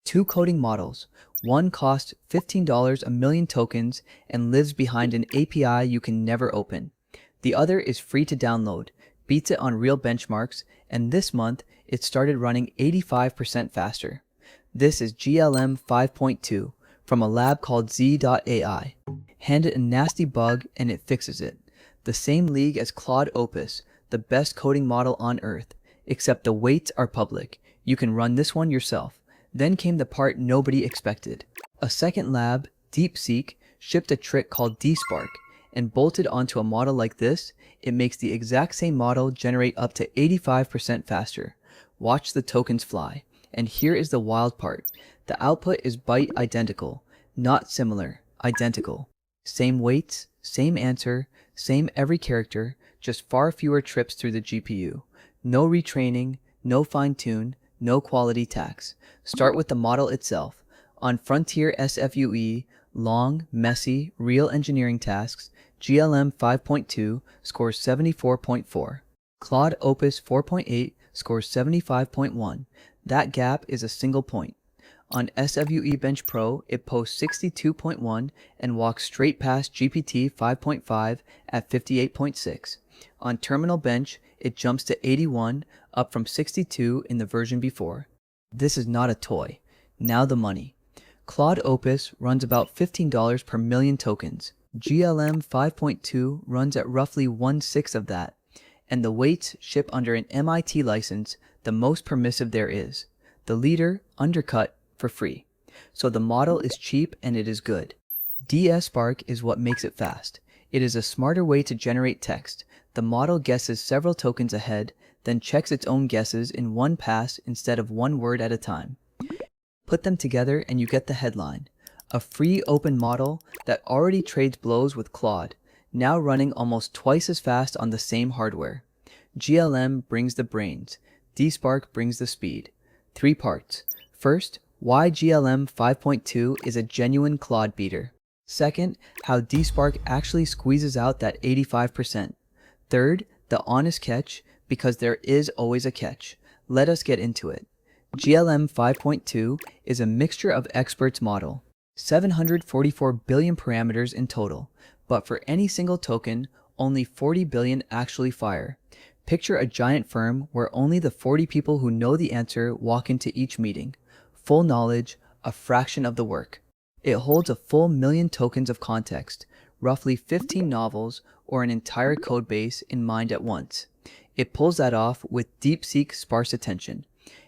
Two coding models. One costs $15 a million tokens and lives behind an API you can never open. The other is free to download, beats it on real benchmarks, and this month it started running 85% faster. This is GLM-5.2 from a lab called Z.ai. Hand it a nasty bug and it fixes it. The same league as Claude Opus, the best coding model on earth, except the weights are public. You can run this one yourself. Then came the part nobody expected. A second lab, DeepSeek, shipped a trick called DSpark, and bolted onto a model like this, it makes the exact same model generate up to 85% faster. Watch the tokens fly. And here is the wild part. The output is byte identical, not similar, identical. Same weights, same answer, same every character, just far fewer trips through the GPU. No retraining, no fine-tune, no quality tax. Start with the model itself. On FrontierSWE, long, messy, real engineering tasks, GLM 5.2 scores 74.4. Claude Opus 4.8 scores 75.1. That gap is a single point. On SWE-bench Pro, it posts 62.1 and walks straight past GPT 5.5 at 58.6. On Terminal Bench, it jumps to 81, up from 62 in the version before. This is not a toy. Now the money. Claude Opus runs about $15 per million tokens. GLM 5.2 runs at roughly 1/6 of that. And the weights ship under an MIT license, the most permissive there is. The leader, undercut, for free. So the model is cheap and it is good. DSpark is what makes it fast. It is a smarter way to generate text. The model guesses several tokens ahead, then checks its own guesses in one pass instead of one word at a time. Put them together and you get the headline. A free open model that already trades blows with Claude, now running almost twice as fast on the same hardware. GLM brings the brains. DSpark brings the speed. 3 parts. First, why GLM 5.2 is a genuine Claude beater. Second, how DSpark actually squeezes out that 85%. Third, the honest catch, because there is always a catch. Let us get into it. GLM 5.2 is a mixture of experts model. 744 billion parameters in total, but for any single token, only 40 billion actually fire. Picture a giant firm where only the 40 people who know the answer walk into each meeting. Full knowledge, a fraction of the work. It holds a full million tokens of context, roughly 15 novels or an entire codebase in mind at once. It pulls that off with DeepSeek sparse attention.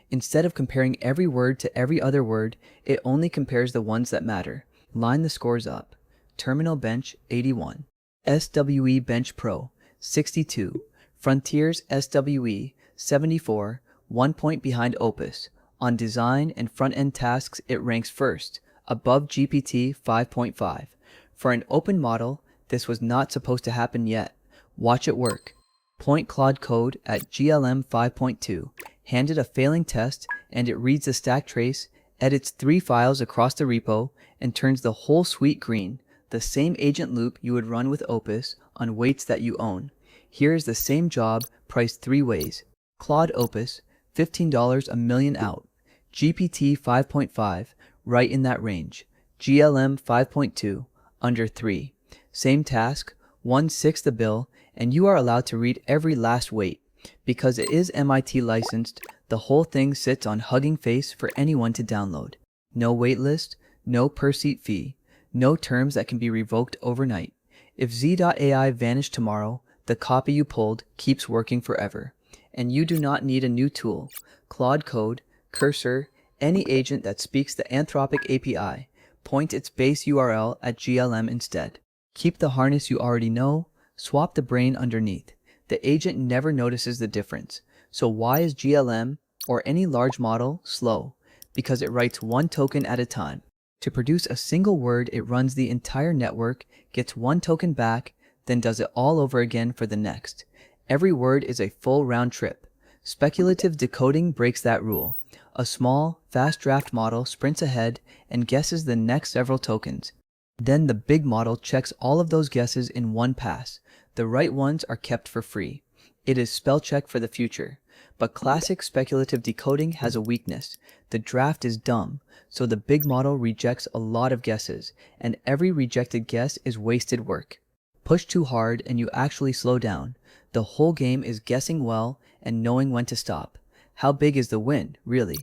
Instead of comparing every word to every other word, it only compares the ones that matter. Line the scores up. Terminal Bench 81. SWE-bench Pro 62. FrontierSWE 74, 1 point behind Opus. On design and front-end tasks, it ranks first, above GPT 5.5. For an open model, this was not supposed to happen yet. Watch it work. Point Claude code at GLM 5.2, hand it a failing test, and it reads the stack trace, edits 3 files across the repo, and turns the whole suite green, the same agent loop you would run with Opus on weights that you own. Here is the same job priced 3 ways. Claude Opus, $15 a million out. GPT 5.5, right in that range. GLM 5.2, under 3. Same task, 1/6 the bill, and you are allowed to read every last weight. Because it is MIT licensed, the whole thing sits on Hugging Face for anyone to download. No waitlist, no per-seat fee, no terms that can be revoked overnight. If Z.ai vanished tomorrow, the copy you pulled keeps working forever. And you do not need a new tool. Claude Code, Cursor, any agent that speaks the Anthropic API, point its base URL at GLM instead. Keep the harness you already know, swap the brain underneath. The agent never notices the difference. So why is GLM, or any large model, slow? Because it writes 1 token at a time. To produce a single word, it runs the entire network, gets 1 token back, then does it all over again for the next. Every word is a full round trip. Speculative decoding breaks that rule. A small, fast draft model sprints ahead and guesses the next several tokens. Then the big model checks all of those guesses in one pass. The right ones are kept for free. It is spell check for the future. But classic speculative decoding has a weakness. The draft is dumb, so the big model rejects a lot of guesses, and every rejected guess is wasted work. Push too hard and you actually slow down. The whole game is guessing well and knowing when to stop. How big is the win, really?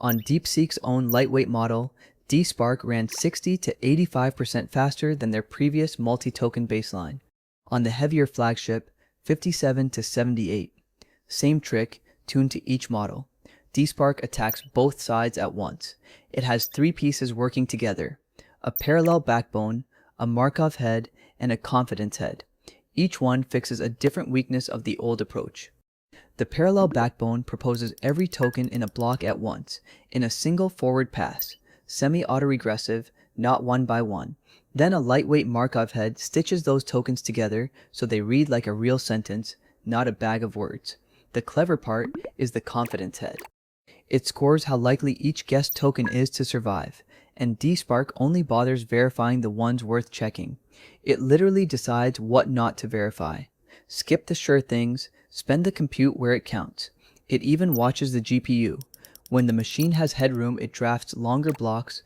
On DeepSeek's own lightweight model, DSpark ran 60 to 85% faster than their previous multi-token baseline. On the heavier flagship, 57 to 78. Same trick, tuned to each model. DSpark attacks both sides at once. It has three pieces working together: a parallel backbone, a Markov head, and a confidence head. Each one fixes a different weakness of the old approach. The parallel backbone proposes every token in a block at once, in a single forward pass, semi-autoregressive, not one by one. Then a lightweight Markov head stitches those tokens together so they read like a real sentence, not a bag of words. The clever part is the confidence head. It scores how likely each guessed token is to survive, and DSpark only bothers verifying the ones worth checking. It literally decides what not to verify. Skip the sure things, spend the compute where it counts. It even watches the GPU. When the machine has headroom, it drafts longer blocks.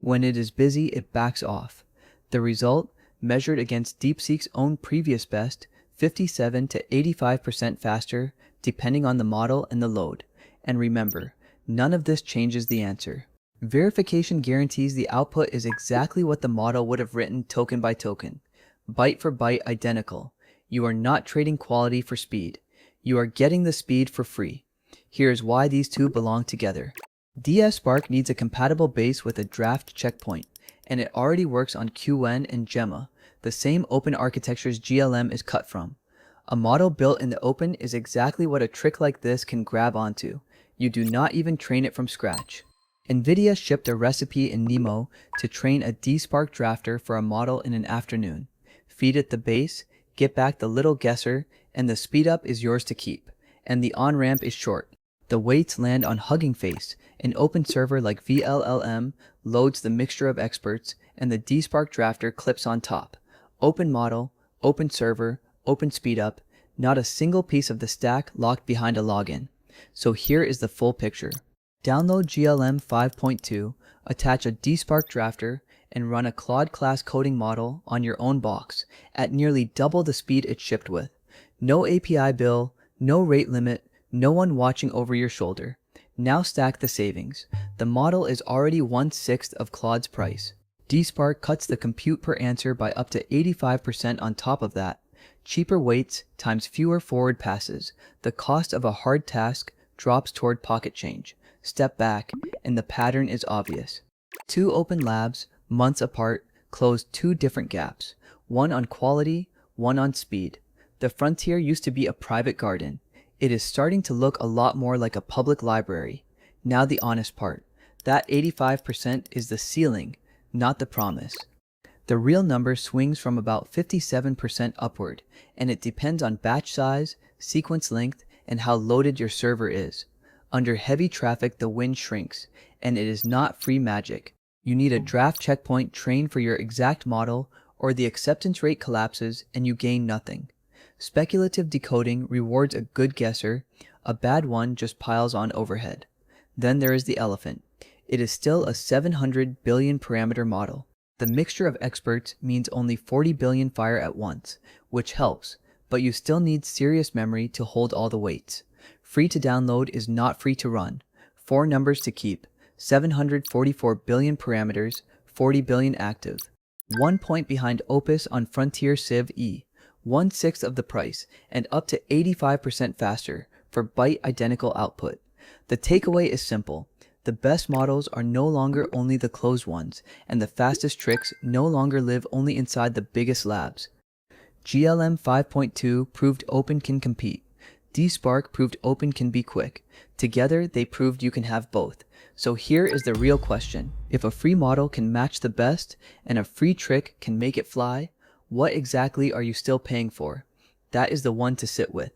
When it is busy, it backs off. The result, measured against DeepSeek's own previous best, 57 to 85% faster, depending on the model and the load. And remember, none of this changes the answer. Verification guarantees the output is exactly what the model would have written token by token, byte for byte identical. You are not trading quality for speed. You are getting the speed for free. Here's why these two belong together. DSpark needs a compatible base with a draft checkpoint, and it already works on Qwen and Gemma, the same open architecture's GLM is cut from. A model built in the open is exactly what a trick like this can grab onto. You do not even train it from scratch. NVIDIA shipped a recipe in NeMo to train a DSpark drafter for a model in an afternoon. Feed it the base, get back the little guesser, and the speedup is yours to keep. And the on-ramp is short. The weights land on Hugging Face, an open server like LLM loads the mixture of experts, and the DSpark drafter clips on top. Open model, open server, open speedup, not a single piece of the stack locked behind a login. So here is the full picture. Download GLM-5.2, attach a DSpark drafter, and run a Claude class coding model on your own box at nearly double the speed it's shipped with. No API bill, no rate limit, no one watching over your shoulder. Now stack the savings. The model is already 1/6 of Claude's price. DSpark cuts the compute per answer by up to 85% on top of that. Cheaper weights times fewer forward passes. The cost of a hard task drops toward pocket change. Step back, and the pattern is obvious. Two open labs, months apart, closed two different gaps. One on quality, one on speed. The frontier used to be a private garden. It is starting to look a lot more like a public library. Now the honest part. That 85% is the ceiling, not the promise. The real number swings from about 57% upward, and it depends on batch size, sequence length, and how loaded your server is. Under heavy traffic, the win shrinks, and it is not free magic. You need a draft checkpoint trained for your exact model, or the acceptance rate collapses and you gain nothing. Speculative decoding rewards a good guesser, a bad one just piles on overhead. Then there is the elephant. It is still a 700 billion parameter model. The mixture of experts means only 40 billion fire at once, which helps, but you still need serious memory to hold all the weights. Free to download is not free to run. 4 numbers to keep: 744 billion parameters, 40 billion active. 1 point behind Opus on FrontierSWE, 1/6 of the price, and up to 85% faster for byte identical output. The takeaway is simple. The best models are no longer only the closed ones, and the fastest tricks no longer live only inside the biggest labs. GLM-5.2 proved open can compete. DSpark proved open can be quick. Together, they proved you can have both. So here is the real question. If a free model can match the best, and a free trick can make it fly, what exactly are you still paying for? That is the one to sit with.